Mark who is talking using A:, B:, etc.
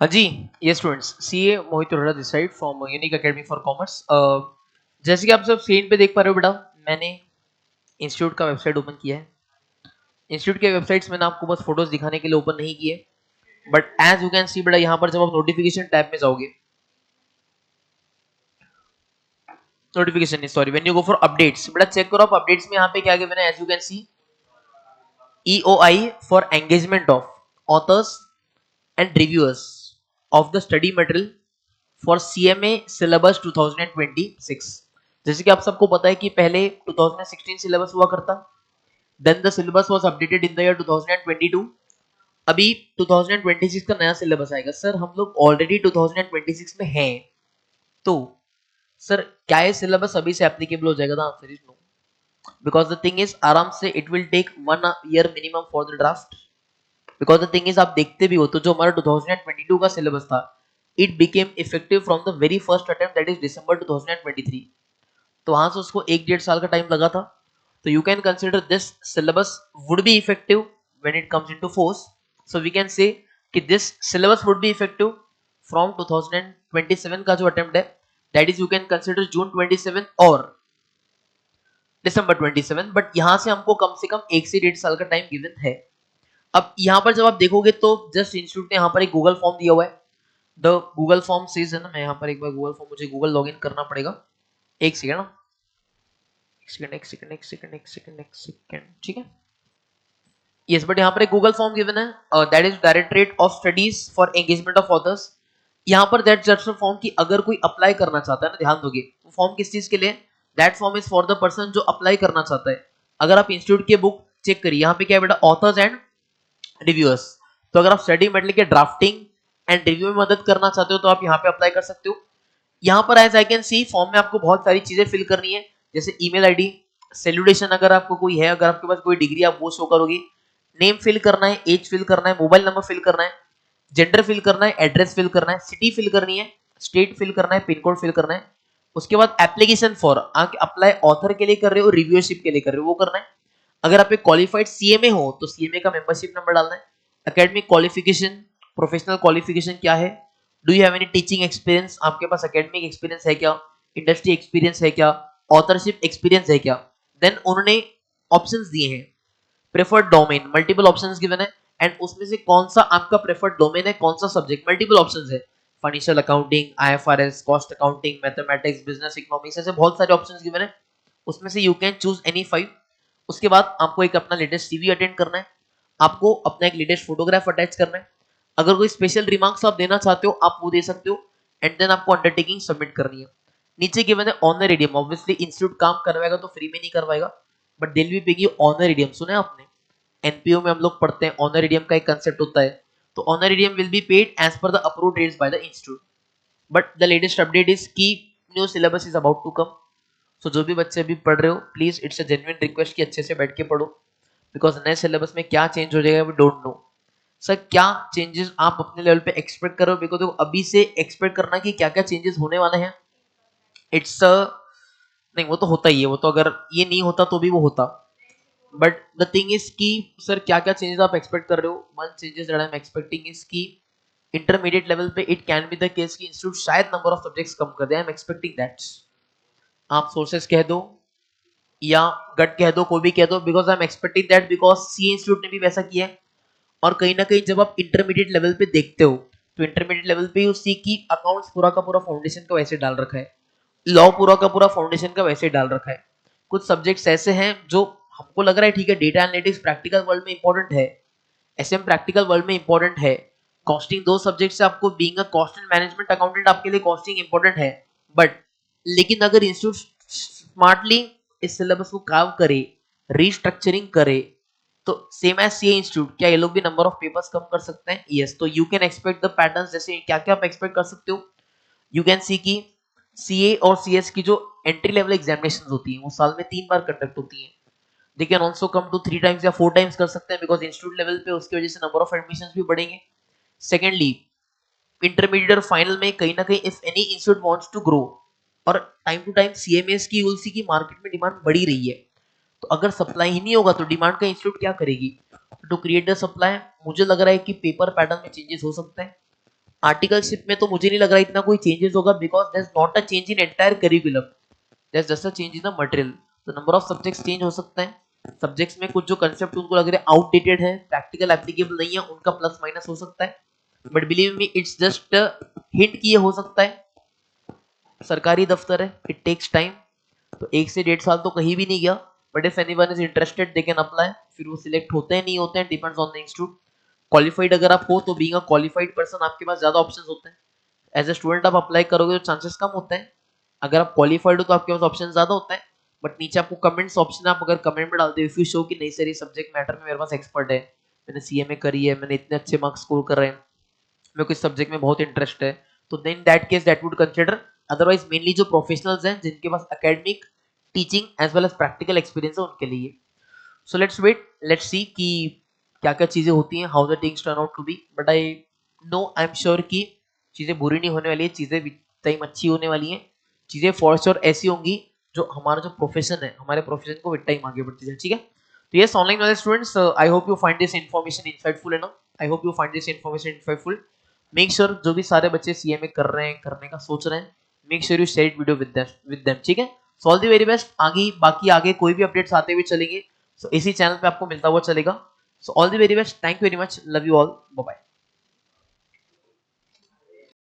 A: हाँ जी, ये students CA Mohit Arora this side from unique academy for commerce. जैसे कि आप सब स्क्रीन पे देख पा रहे हो बेटा, मैंने इंस्टीट्यूट का वेबसाइट ओपन किया है। इंस्टीट्यूट के वेबसाइट्स मैंने आपको बस फोटोज दिखाने के लिए ओपन नहीं किए, but as you can see बेटा, यहाँ पर जब आप नोटिफिकेशन टैब में जाओगे, नोटिफिकेशन नहीं sorry, when you go for updates, बेटा चेक करो आप अपडेट्स में यहाँ पे क्या गिवन है। As you can see EOI for engagement of authors and reviewers of the study material for CMA syllabus 2026। जैसे कि आप सबको पता है कि पहले 2016 सिलेबस हुआ करता, then the syllabus was updated in the year 2022। अभी 2026 का नया सिलेबस आएगा। सर हम लोग ऑलरेडी 2026 में हैं, तो सर क्या ये सिलेबस अभी से एप्लीकेबल हो जाएगा? The answer is no, because the thing is आराम से it will take 1 year minimum for the draft. Because the thing is आप देखते भी हो तो जो हमारा 2022 का सिलेबस था, it became effective from the very first attempt, that is December 2023। तो वहां से उसको 1-1.5 साल का टाइम लगा था। तो you can consider this syllabus would be effective when it comes into force. So we can say कि this syllabus would be effective from 2027 का जो अटेम्प्ट है, that is you can consider June 27 और दिसंबर 27। But यहां से हमको कम से कम 1 से 1.5 साल का टाइम गिवन है। अब यहाँ पर जब आप देखोगे तो जस्ट इंस्टीट्यूट ने यहाँ पर एक गूगल फॉर्म दिया हुआ है। द गूगल फॉर्म सीज है ना, मैं यहाँ पर एक बार गूगल फॉर्म, मुझे गूगल लॉगिन करना पड़ेगा। एक सेकेंड ना, एक सेकेंड, ठीक है। यस, बट यहाँ पर एक गूगल फॉर्म गिवन है, that is directorate of studies for engagement of authors. यहाँ पर दैट जस्ट फॉर्म की अगर कोई अप्लाई करना चाहता है ना, ध्यान दोगे, तो फॉर्म किस चीज के लिए? That form is for the person जो अप्लाई करना चाहता है। अगर आप इंस्टीट्यूट की बुक चेक करिए, यहाँ पे क्या है बेटा, ऑथर्स एंड रिव्यूअर्स। तो अगर आप स्टडी मटेरियल के ड्राफ्टिंग एंड रिव्यू में मदद करना चाहते हो तो आप यहाँ पे अप्लाई कर सकते हो। यहाँ पर as I can see form में आपको बहुत सारी चीजें फिल करनी है, जैसे ईमेल आईडी, सैल्यूटेशन अगर आपको कोई है, अगर आपके पास कोई डिग्री आप वो शो करोगे, नेम फिल करना है, एज फिल करना है, मोबाइल नंबर फिल करना है, जेंडर फिल करना है, एड्रेस फिल करना है, सिटी फिल करनी है, स्टेट फिल करना है, पिन कोड फिल करना है। उसके बाद एप्लीकेशन फॉर, आप अप्लाई ऑथर के लिए कर रहे हो, रिव्यूअरशिप के लिए कर रहे हो, वो करना है। अगर आप एक क्वालिफाइड सीएमए हो तो सीएमए का मेंबरशिप नंबर डालना है। एकेडमिक क्वालिफिकेशन, प्रोफेशनल क्वालिफिकेशन क्या है, do you have any teaching experience, आपके पास एकेडमिक एक्सपीरियंस है क्या, इंडस्ट्री एक्सपीरियंस है क्या, ऑथरशिप एक्सपीरियंस है क्या। देन उन्होंने ऑप्शंस दिए हैं, preferred domain, multiple options given है, एंड उसमें से कौन सा आपका प्रेफर्ड डोमेन है, कौन सा सब्जेक्ट, मल्टीपल ऑप्शंस है, financial accounting, IFRS, cost accounting, mathematics, business economics, ऐसे बहुत सारे ऑप्शंस गिवन है। उसमें से यू कैन चूज एनी 5। उसके बाद आपको एक अपना लेटेस्ट सीवी अटेंड करना है, आपको अपना एक लेटेस्ट फोटोग्राफ अटैच करना है। अगर कोई स्पेशल रिमार्क्स आप देना चाहते हो आप वो दे सकते हो, एंड देन आपको अंडरटेकिंग सबमिट करनी है। नीचे गिवन है ऑनरेडियम, ऑब्वियसली इंस्टीट्यूट काम करवाएगा तो फ्री में नहीं करवाएगा, बट दिल भी पेगी ऑनरेडियम, सुना है आपने? एनपीओ में हम लोग पढ़ते हैं ऑनरेडियम का एक कंसेप्ट होता है। तो honorarium will be paid as per the approved rates by the institute. But the latest update is की new syllabus is about to come. So जो भी बच्चे अभी पढ़ रहे हो, please it's a genuine request कि अच्छे से बैठ के पढ़ो, बिकॉज नए सिलेबस में क्या चेंज हो जाएगा वी डोंट नो। सर क्या चेंजेस आप अपने लेवल पे एक्सपेक्ट करो? बिकॉज देखो अभी से एक्सपेक्ट करना कि क्या क्या चेंजेस होने वाले हैं, इट्स नहीं, वो तो होता ही है, वो तो अगर ये नहीं होता तो भी वो होता। बट द थिंग इज कि सर क्या क्या चेंजेस आप एक्सपेक्ट कर रहे हो? One changes that I am expecting is कि इंटरमीडिएट लेवल पे it can be the case कि इंस्टीट्यूट शायद नंबर ऑफ सब्जेक्ट्स कम कर दे। I am expecting that. आप सोर्सेस कह दो या गट कह दो, कोई भी कह दो, because I am expecting that, because C institute ने भी वैसा किया है। और कहीं ना कहीं जब आप इंटरमीडिएट लेवल पे देखते हो तो इंटरमीडिएट लेवल पे यू सी की अकाउंट्स पूरा का पूरा फाउंडेशन का वैसे डाल रखा है, लॉ पूरा का पूरा फाउंडेशन का वैसे डाल रखा है। कुछ सब्जेक्ट्स ऐसे हैं जो हमको लग रहा है ठीक है, डेटा एनालिटिक्स प्रैक्टिकल वर्ल्ड में इंपॉर्टेंट है, एसएम प्रैक्टिकल वर्ल्ड में इंपॉर्टेंट है, कॉस्टिंग दो सब्जेक्ट से आपको being a cost and management accountant आपके लिए कॉस्टिंग इंपॉर्टेंट है। बट लेकिन अगर इंस्टीट्यूट स्मार्टली इस सिलेबस को काम करे, रीस्ट्रक्चरिंग करे, तो सेम एज सीए इंस्टीट्यूट, क्या ये लोग भी नंबर ऑफ पेपर्स कम कर सकते हैं? यस। तो you can expect the patterns, जैसे क्या क्या आप एक्सपेक्ट कर सकते हो? यू कैन सी की सीए और सीएस की जो एंट्री लेवल एग्जामिनेशन होती है वो साल में 3 बार कंडक्ट होती है। They can also come to 3 times या 4 टाइम्स कर सकते हैं, बिकॉज इंस्टीट्यूट लेवल पे उसकी वजह से नंबर ऑफ एडमिशन भी बढ़ेंगे। सेकेंडली, इंटरमीडिएट और फाइनल में कहीं ना कहीं if any institute wants to grow, और टाइम टू टाइम सीएमएस की यूएलसी की मार्केट में डिमांड बढ़ी रही है, तो अगर सप्लाई ही नहीं होगा तो डिमांड का इंस्टीट्यूट क्या करेगी? टू क्रिएट द सप्लाई, मुझे लग रहा है कि पेपर पैटर्न में चेंजेस हो सकते हैं। आर्टिकलशिप में तो मुझे नहीं लग रहा इतना कोई चेंजेस होगा, because there is not a change in entire curriculum, there is just a change in the material. तो नंबर ऑफ सब्जेक्ट्स चेंज हो सकता है, सब्जेक्ट्स में कुछ जो कंसेप्ट उनको लग रहे हैं आउटडेटेड है, प्रैक्टिकल एप्लीकेबल नहीं है, उनका प्लस माइनस हो सकता है, but believe me it's just hint की ये हो सकता है। सरकारी दफ्तर है, इट टेक्स टाइम, तो 1 से 1.5 साल तो कहीं भी नहीं गया, but if anyone is interested they can apply, फिर वो सिलेक्ट होते हैं नहीं होते हैं, depends on the institute. Qualified अगर आप हो तो बीइंग अ क्वालिफाइड पर्सन आपके पास ज्यादा ऑप्शंस होते हैं, एज ए स्टूडेंट आप अप्लाई करोगे तो चांसेस कम होते हैं, अगर आप क्वालिफाइड हो तो आपके पास ऑप्शन ज्यादा होता है। बट नीचे आपको कमेंट्स ऑप्शन है, आप अगर कमेंट में डालते हो इफ यू शो कि नहीं सर ये सब्जेक्ट मैटर में मेरे पास एक्सपर्ट है, मैंने सीएमए करी है, मैंने इतने अच्छे मार्क्स स्कोर कर रहे हैं, मेरे को इस सब्जेक्ट में बहुत इंटरेस्ट है, तो then that case that would consider. Otherwise mainly जो प्रोफेशनल्स हैं जिनके पास academic, teaching as well as practical experience है उनके लिए। So let's wait, let's see कि क्या क्या चीजें होती हैं, how the things turn out to be, but I am sure कि चीजें बुरी नहीं होने वाली है, चीजें टाइम अच्छी होने वाली हैं, चीजें फॉर श्योर ऐसी होंगी जो हमारा जो प्रोफेशन है, हमारे प्रोफेशन को विद टाइम आगे बढ़ती है, ठीक है। तो यस ऑनलाइन वाले students, I hope you find this information insightful, है ना, I hope you find this information insightful. Make sure जो भी सारे बच्चे सीएमए कर रहे हैं, करने का सोच रहे हैं, make sure you share it video with them, ठीक है। सो ऑल द वेरी बेस्ट, आगे बाकी आगे कोई भी अपडेट्स आते हुए चलेंगे, सो इसी चैनल पे आपको मिलता हुआ चलेगा। So all the very best, thank you very much, love you all, bye bye.